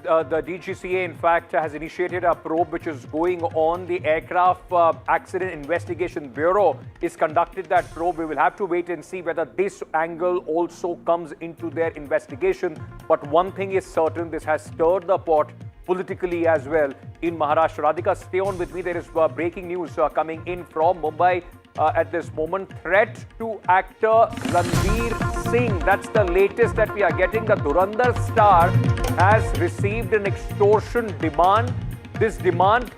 A: the DGCA, in fact, has initiated a probe which is going on. The Aircraft Accident Investigation Bureau is conducted that probe. We will have to wait and see whether this angle also comes into their investigation. But one thing is certain, this has stirred the pot politically as well in Maharashtra. Radhika, stay on with me. There is breaking news coming in from Mumbai at this moment. Threat to actor Ranveer Singh. That's the latest that we are getting. The Dhurandhar star has received an extortion demand. this demand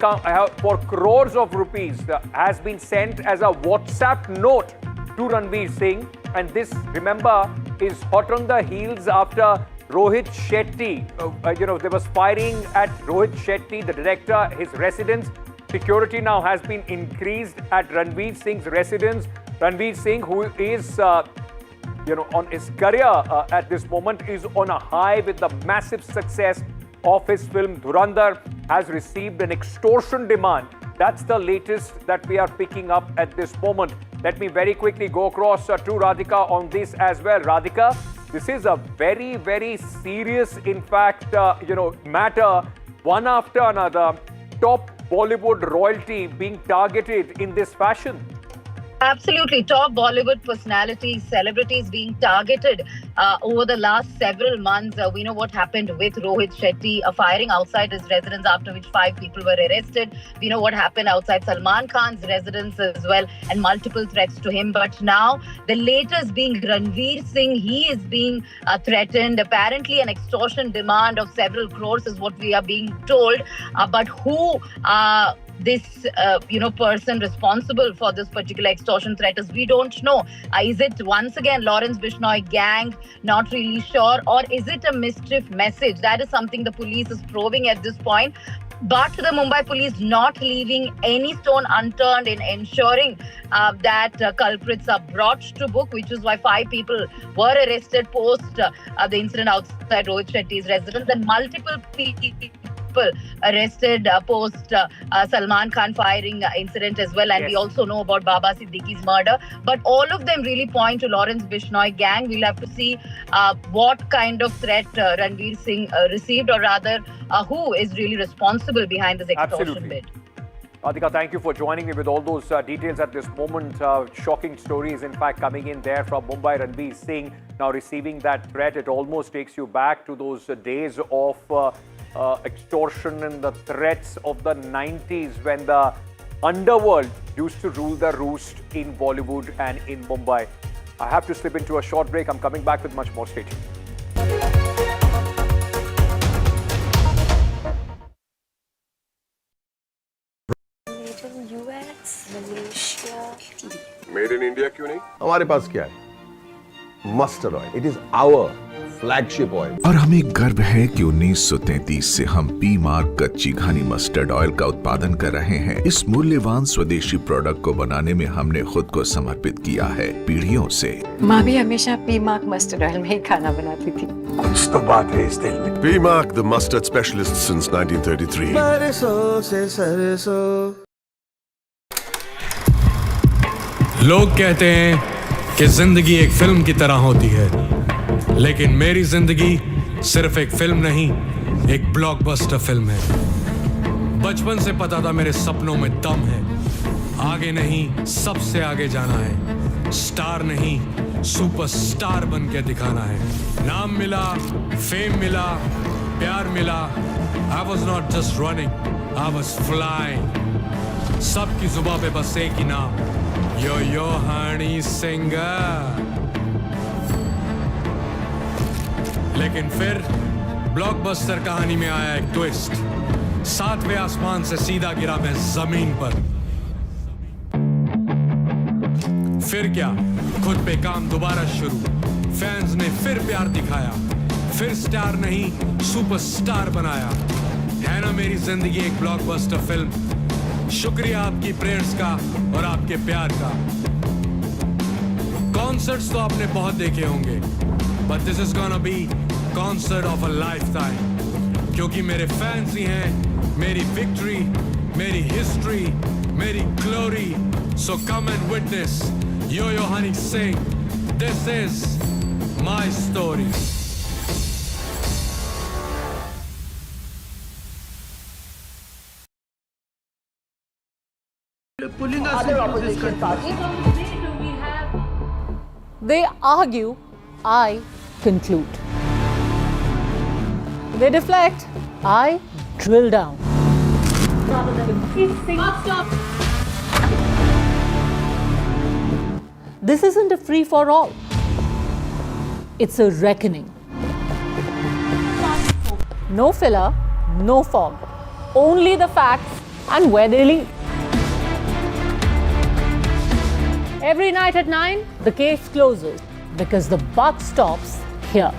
A: for crores of rupees has been sent as a WhatsApp note to Ranveer Singh. And this, remember, is hot on the heels after Rohit Shetty. There was firing at Rohit Shetty, the director, his residence. Security now has been increased at Ranveer Singh's residence. Ranveer Singh, who is, on his career at this moment, is on a high with the massive success of his film Dhurandhar, has received an extortion demand. That's the latest that we are picking up at this moment. Let me very quickly go across to Radhika on this as well. Radhika, this is a very, very serious, in fact, matter. One after another, top Bollywood royalty being targeted in this fashion.
I: Absolutely. Top Bollywood personalities, celebrities being targeted over the last several months. We know what happened with Rohit Shetty, a firing outside his residence, after which 5 people were arrested. We know what happened outside Salman Khan's residence as well, and multiple threats to him. But now, the latest being Ranveer Singh, he is being threatened. Apparently, an extortion demand of several crores is what we are being told. But who this person responsible for this particular extortion threat is, we don't know. Is it once again Lawrence Bishnoi gang? Not really sure. Or is it a mischief message? That is something the police is probing at this point. But the Mumbai police not leaving any stone unturned in ensuring that culprits are brought to book, which is why 5 people were arrested post the incident outside Rohit Shetty's residence, and multiple people arrested post Salman Khan firing incident as well. And we also know about Baba Siddiqui's murder. But all of them really point to Lawrence Bishnoi gang. We'll have to see what kind of threat Ranveer Singh received, or rather who is really responsible behind this extortion bid.
A: Radhika, thank you for joining me with all those details at this moment. Shocking stories, in fact, coming in there from Mumbai. Ranveer Singh now receiving that threat. It almost takes you back to those days of extortion and the threats of the 90s, when the underworld used to rule the roost in Bollywood and in Mumbai. I have to slip into a short break. I'm coming back with much more. Stay tuned.
O: Made in India क्यों नहीं?
L: हमारे पास क्या है? Mustard oil. It is our flagship oil.
M: और हमें गर्व है कि 1933 से हम पी मार्क कच्ची घानी मस्टर्ड ऑयल का उत्पादन कर रहे हैं। इस मूल्यवान स्वदेशी प्रोडक्ट को बनाने में हमने खुद को समर्पित किया है पीढ़ियों से।
N: माँ भी हमेशा पी मार्क मस्टर्ड ऑयल में ही खाना बनाती थी।
L: कुछ तो बात है इस दिल में।
O: P Mark, the mustard specialist since 1933.
T: सरसों से सरसों। लोग कहते हैं कि जिंदगी एक फिल्म की तरह होती है, लेकिन मेरी जिंदगी सिर्फ एक फिल्म नहीं, एक ब्लॉकबस्टर फिल्म है। बचपन से पता था मेरे सपनों में दम है, आगे नहीं सबसे आगे जाना है, स्टार नहीं सुपरस्टार बन के दिखाना है। नाम मिला, फेम मिला, प्यार मिला। I was not just running, I was flying. सबकी जुबां पे बस एक ही नाम, यो हनी सिंह। लेकिन फिर ब्लॉकबस्टर कहानी में आया एक ट्विस्ट। 7वें आसमान से सीधा गिरा मैं जमीन पर। फिर क्या, खुद पे काम दोबारा शुरू। फैंस ने फिर प्यार दिखाया, फिर स्टार नहीं सुपरस्टार बनाया। है ना मेरी जिंदगी एक ब्लॉकबस्टर फिल्म। शुक्रिया आपकी प्रेयर्स का और आपके प्यार का। कॉन्सर्ट्स तो आपने बहुत देखे होंगे, but this is gonna be concert of a lifetime, क्योंकि मेरे फैंस ही हैं मेरी विक्ट्री, मेरी हिस्ट्री, मेरी glory. So come and witness yo Honey Singh, this is my story.
S: Pulling us into this country.
E: They argue, I conclude. They deflect, I drill down. Stop. This isn't a free-for-all. It's a reckoning. No filler, no fog. only the facts and where they lead. Every night at 9, the case closes because the buck stops here.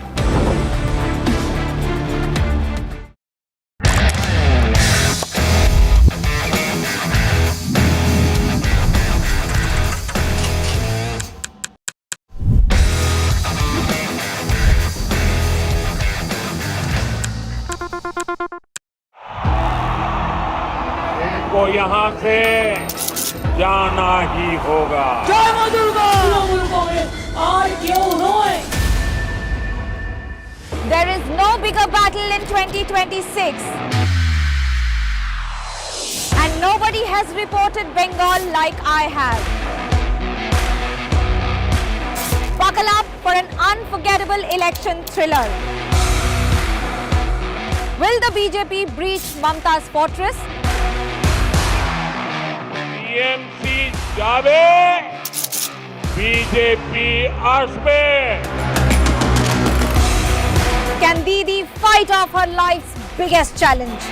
B: को यहाँ से जाना ही होगा।
F: जय मां Durga!
W: There is no bigger battle in 2026. And nobody has reported Bengal like I have. Buckle up for an unforgettable election thriller. Will the BJP breach Mamta's fortress?
B: TMC जावे, BJP आसमे।
W: Can Didi fight off her life's biggest challenge?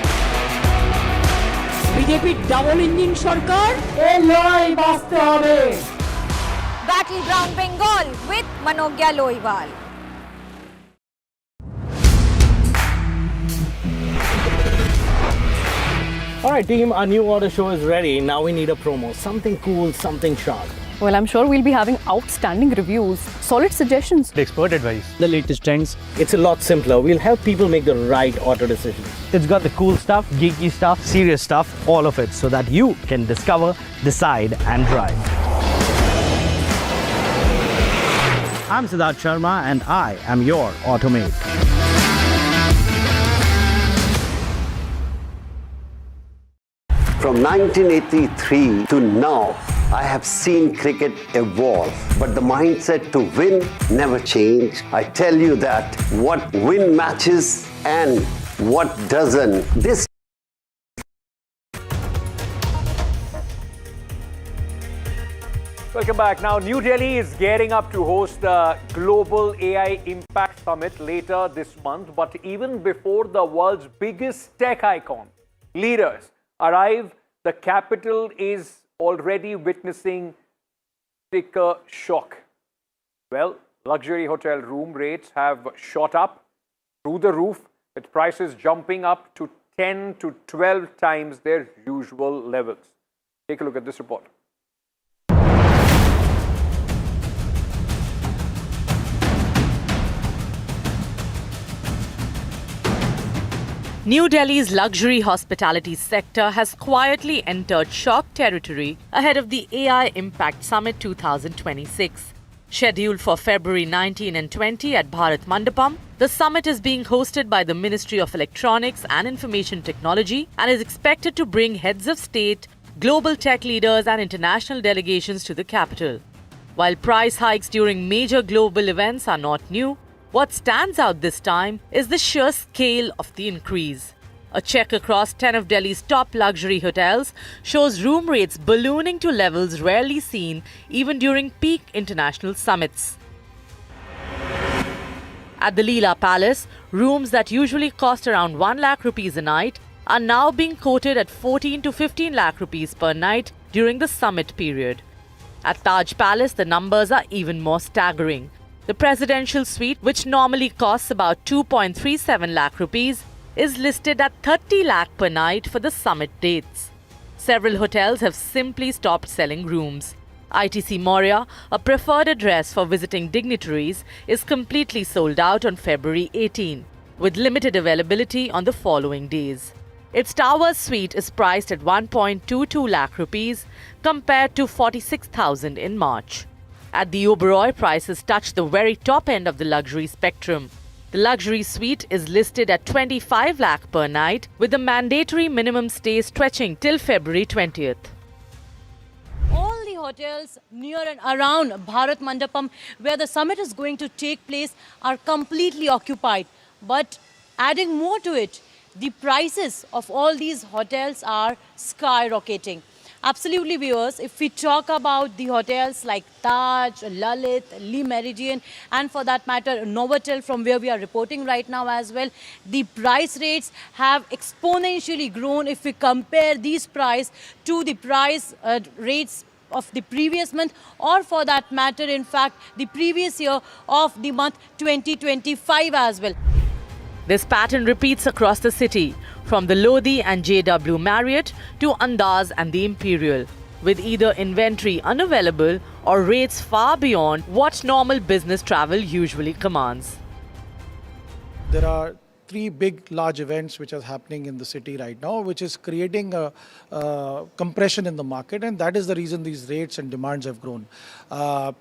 F: BJP double engine सरकार এই লড়াই বাঁচতে হবে।
W: Battleground Bengal with Manogya Loiwal.
X: Alright team, our new auto show is ready. Now we need a promo. Something cool, something sharp.
Y: Well, I'm sure we'll be having outstanding reviews, solid suggestions,
X: Expert advice, the latest trends. It's a lot simpler. We'll help people make the right auto decisions. It's got the cool stuff, geeky stuff, serious stuff, all of it, so that you can discover, decide and drive. I'm Siddharth Sharma and I am your automate.
Q: From 1983 to now, I have seen cricket evolve, but the mindset to win never changed. I tell you that what win matches and what doesn't. This
A: Welcome back. Now, New Delhi is gearing up to host the Global AI Impact Summit later this month. But even before the world's biggest tech icon leaders arrive, the capital is already witnessing sticker shock. Well, luxury hotel room rates have shot up through the roof, with prices jumping up to 10 to 12 times their usual levels. Take a look at this report.
Z: New Delhi's luxury hospitality sector has quietly entered shock territory ahead of the AI Impact Summit 2026. Scheduled for February 19 and 20 at Bharat Mandapam, the summit is being hosted by the Ministry of Electronics and Information Technology and is expected to bring heads of state, global tech leaders and international delegations to the capital. While price hikes during major global events are not new, what stands out this time is the sheer scale of the increase. A check across 10 of Delhi's top luxury hotels shows room rates ballooning to levels rarely seen even during peak international summits. At the Leela Palace, rooms that usually cost around 1 lakh rupees a night are now being quoted at 14 to 15 lakh rupees per night during the summit period. At Taj Palace, the numbers are even more staggering. The presidential suite, which normally costs about 2.37 lakh rupees, is listed at 30 lakh per night for the summit dates. Several hotels have simply stopped selling rooms. ITC Maurya, a preferred address for visiting dignitaries, is completely sold out on February 18, with limited availability on the following days. Its Towers suite is priced at 1.22 lakh rupees compared to 46,000 in March. At the Oberoi, prices touch the very top end of the luxury spectrum. The luxury suite is listed at 25 lakh per night, with the mandatory minimum stay stretching till February 20th.
E: All the hotels near and around Bharat Mandapam, where the summit is going to take place, are completely occupied. But adding more to it, the prices of all these hotels are skyrocketing. Absolutely, viewers. If we talk about the hotels like Taj, Lalit, Le Méridien, and for that matter, Novotel, from where we are reporting right now as well, the price rates have exponentially grown if we compare these prices to the price rates of the previous month, or for that matter, in fact, the previous year of the month 2025 as well.
Z: This pattern repeats across the city, from the Lodi and JW Marriott to Andaz and the Imperial, with either inventory unavailable or rates far beyond what normal business travel usually commands.
G: There are three big, large events which are happening in the city right now, which is creating a compression in the market, and that is the reason these rates and demands have grown.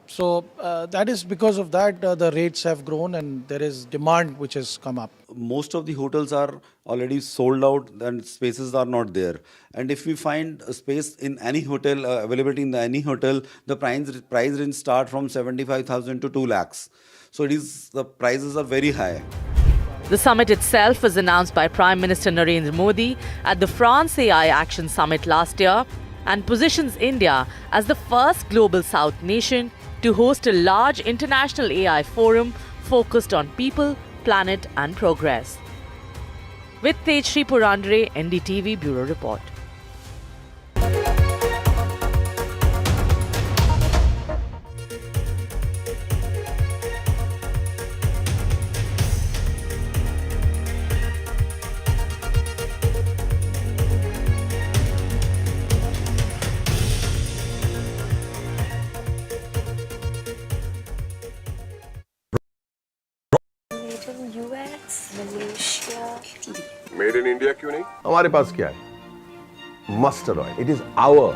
G: So that is because of that the rates have grown and there is demand which has come up.
H: Most of the hotels are already sold out and spaces are not there. And if we find a space in any hotel, availability in any hotel, the price range start from 75,000 to 2 lakhs. So the prices are very high.
Z: The summit itself was announced by Prime Minister Narendra Modi at the France AI Action Summit last year and positions India as the first global South nation to host a large international AI forum focused on people, planet and progress. With Tejshri Purandare, NDTV Bureau Report.
O: Made in India क्यों नहीं?
L: हमारे पास क्या है? Mustard oil. It is our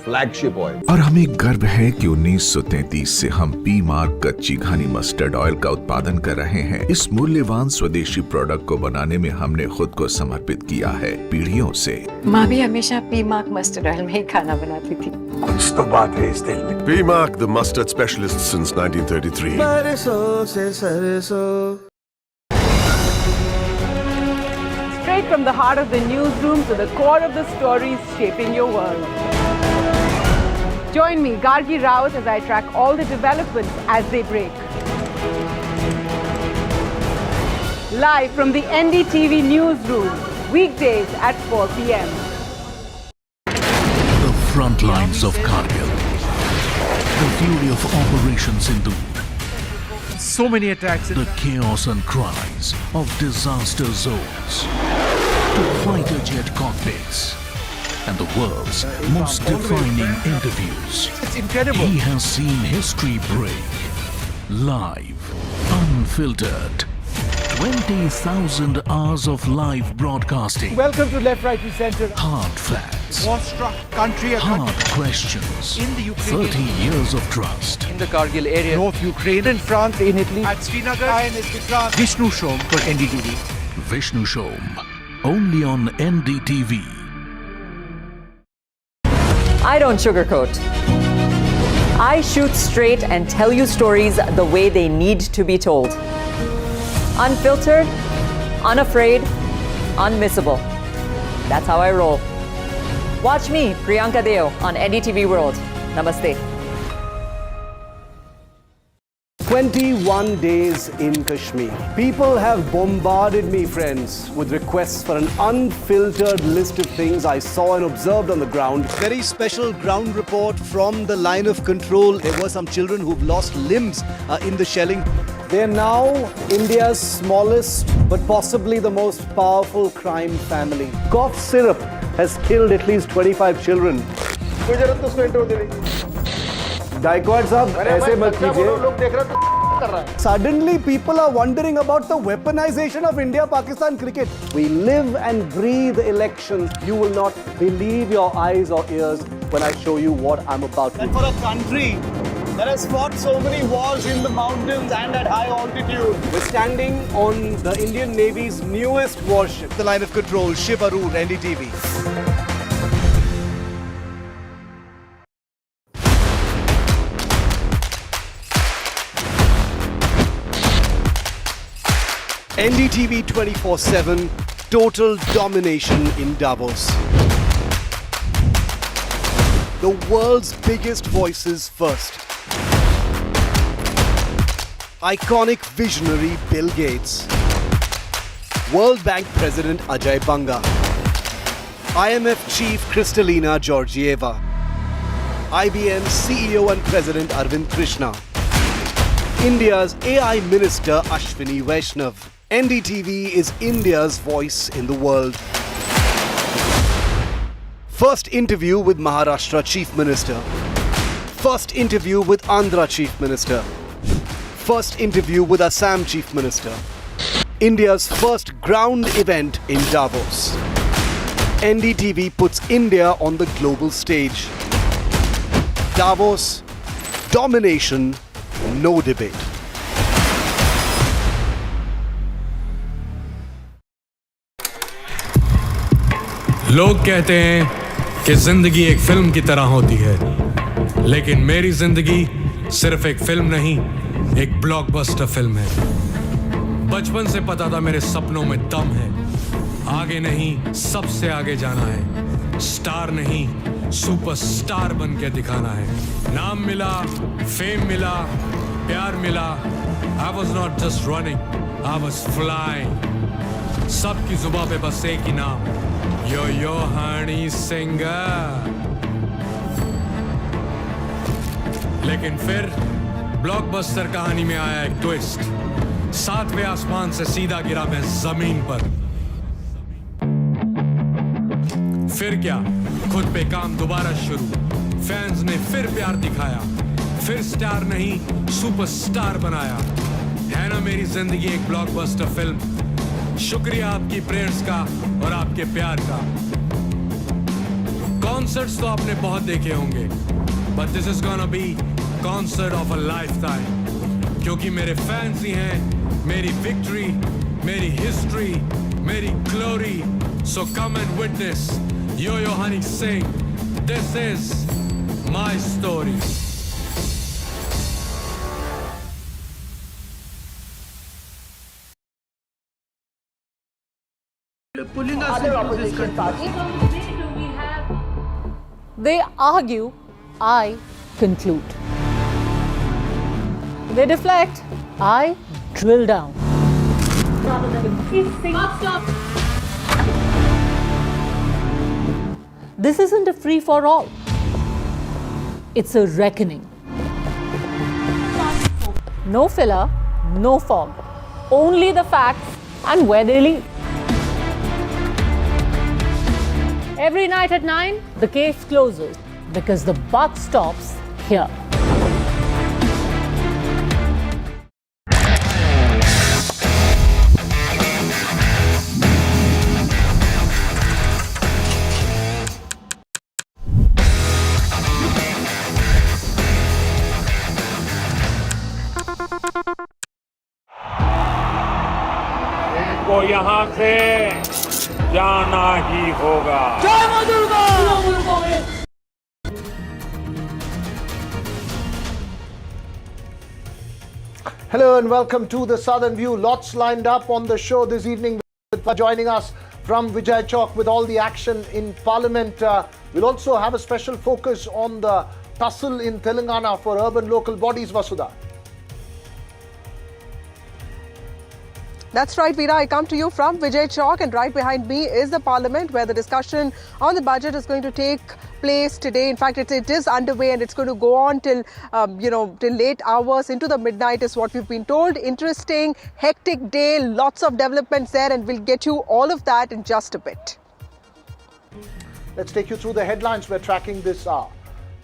L: flagship oil.
M: और हमें गर्व है कि 1933 से हम पी मार्क कच्ची घानी मस्टर्ड ऑयल का उत्पादन कर रहे हैं. इस मूल्यवान स्वदेशी प्रोडक्ट को बनाने में हमने खुद को समर्पित किया है पीढ़ियों से.
N: माँ भी हमेशा पी मार्क मस्टर्ड ऑयल में ही खाना बनाती थी.
O: कुछ तो बात है इस दिल में. P-Mark, the mustard specialist since 1933.
S: Straight from the heart of the newsroom to the core of the stories shaping your world. Join me, Gargi Raut, as I track all the developments as they break. Live from the NDTV newsroom, weekdays at 4 p.m.
J: The front lines of Kargil. The fury of Operation Sindhu. So many attacks. The chaos and cries of disaster zones. To fighter jet cockpits. And the world's most defining interviews. It's incredible. He has seen history break. Live. Unfiltered. 20,000 hours of live broadcasting.
V: Welcome to Left, Right, Center.
J: Hard facts.
V: War-struck country.
J: Hard questions.
V: In the Ukraine.
J: 30 years of trust.
V: In the Kargil area. North Ukraine. In France. In Italy. At Srinagar.
J: Vishnu Shom for NDTV. Vishnu Shom. Only on NDTV.
U: I don't sugarcoat. I shoot straight and tell you stories the way they need to be told. Unfiltered, unafraid, unmissable. That's how I roll. Watch me, Priyanka Deo, on NDTV World. Namaste.
V: 21 days in Kashmir. People have bombarded me, friends, with requests for an unfiltered list of things I saw and observed on the ground. Very special ground report from the line of control. There were some children who've lost limbs in the shelling. They are now India's smallest but possibly the most powerful crime family. Cough syrup has killed at least 25 children. Gaikwad sahab, ऐसे मत कीजिए. Suddenly people are wondering about the weaponization of India-Pakistan cricket. We live and breathe elections. You will not believe your eyes or ears when I show you what I'm about to do. And for a country that has fought so many wars in the mountains and at high altitude, we're standing on the Indian Navy's newest warship. The line of control, Shiv Arur, NDTV. NDTV 24/7, total domination in Davos. the world's biggest voices first. Iconic visionary Bill Gates. World Bank President Ajay Banga. IMF Chief Kristalina Georgieva. IBM CEO and President Arvind Krishna. India's AI Minister Ashwini Vaishnav. NDTV is India's voice in the world. First interview with Maharashtra Chief Minister. First interview with Andhra Chief Minister. First interview with Assam Chief Minister. India's first ground event in Davos. NDTV puts India on the global stage. Davos, domination, no debate.
T: लोग कहते हैं कि जिंदगी एक film की तरह होती है, लेकिन मेरी जिंदगी सिर्फ एक फिल्म नहीं, एक ब्लॉकबस्टर फिल्म है। बचपन से पता था मेरे सपनों में दम है, आगे नहीं सबसे आगे जाना है, स्टार नहीं सुपरस्टार बन के दिखाना है। नाम मिला, फेम मिला, प्यार मिला, I was not just running, I was flying। सबकी जुबां पे बस एक ही नाम, यो हनी सिंगर। लेकिन फिर ब्लॉकबस्टर कहानी में आया एक ट्विस्ट, 7वें आसमान से सीधा गिरा मैं जमीन पर। फिर क्या, खुद पे काम दोबारा शुरू, फैंस ने फिर प्यार दिखाया, फिर स्टार नहीं सुपरस्टार बनाया। है ना मेरी जिंदगी एक ब्लॉकबस्टर फिल्म। शुक्रिया आपकी प्रेयर्स का और आपके प्यार का। कॉन्सर्ट्स तो आपने बहुत देखे होंगे, but this is gonna be concert of a lifetime, क्योंकि मेरे फैंस ही हैं मेरी विक्ट्री, मेरी हिस्ट्री, मेरी glory. So come and witness Yo Honey Singh, this is my story.
F: Pulling us into this country.
Y: They argue, I conclude. They deflect, I drill down. Stop. This isn't a free-for-all. It's a reckoning. No filler, no fog. Only the facts and where they lead. Every night at 9, the case closes because the buck stops here.
B: इनको यहाँ से जाना ही होगा।
V: Hello and welcome to the Southern View. Lots lined up on the show this evening. Joining us from Vijay Chowk with all the action in Parliament. We'll also have a special focus on the tussle in Telangana for urban local bodies, Vasudha.
C: That's right, Veera. I come to you from Vijay Chowk, and right behind me is the Parliament, where the discussion on the budget is going to take place today. In fact, it is underway, and it's going to go on till till late hours into the midnight, is what we've been told. Interesting, hectic day, lots of developments there, and we'll get you all of that in just a bit.
V: Let's take you through the headlines we're tracking this hour.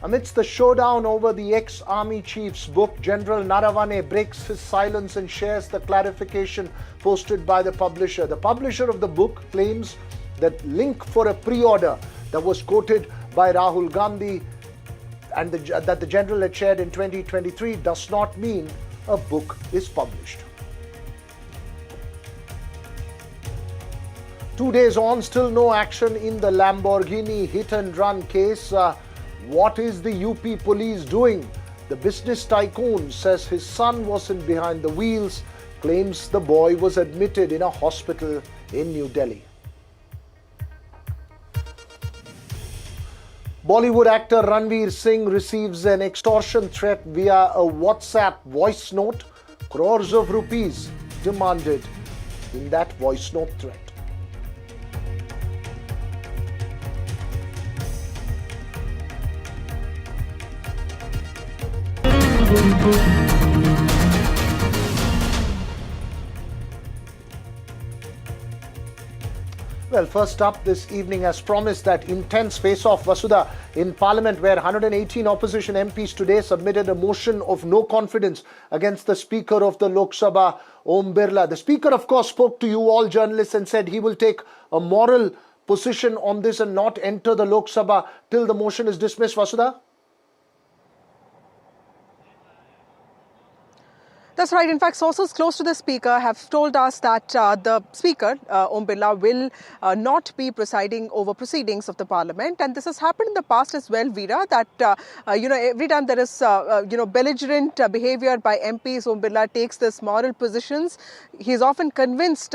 V: Amidst the showdown over the ex-army chief's book, General Narawane breaks his silence and shares the clarification posted by the publisher. The publisher of the book claims that link for a pre-order that was quoted by Rahul Gandhi and that the general had shared in 2023 does not mean a book is published. 2 days on, still no action in the Lamborghini hit-and-run case. What is the UP police doing? The business tycoon says his son wasn't behind the wheels, claims the boy was admitted in a hospital in New Delhi. Bollywood actor Ranveer Singh receives an extortion threat via a WhatsApp voice note. Crores of rupees demanded in that voice note threat. Well, first up this evening, as promised, that intense face-off, Vasudha, in Parliament, where 118 opposition MPs today submitted a motion of no confidence against the Speaker of the Lok Sabha, Om Birla. The Speaker, of course, spoke to you all journalists and said he will take a moral position on this and not enter the Lok Sabha till the motion is dismissed. Vasudha?
C: That's right. In fact, sources close to the Speaker have told us that the Speaker, Om Birla, will not be presiding over proceedings of the Parliament. And this has happened in the past as well, Veera, that, every time there is, belligerent behavior by MPs, Om Birla takes this moral positions. He's often convinced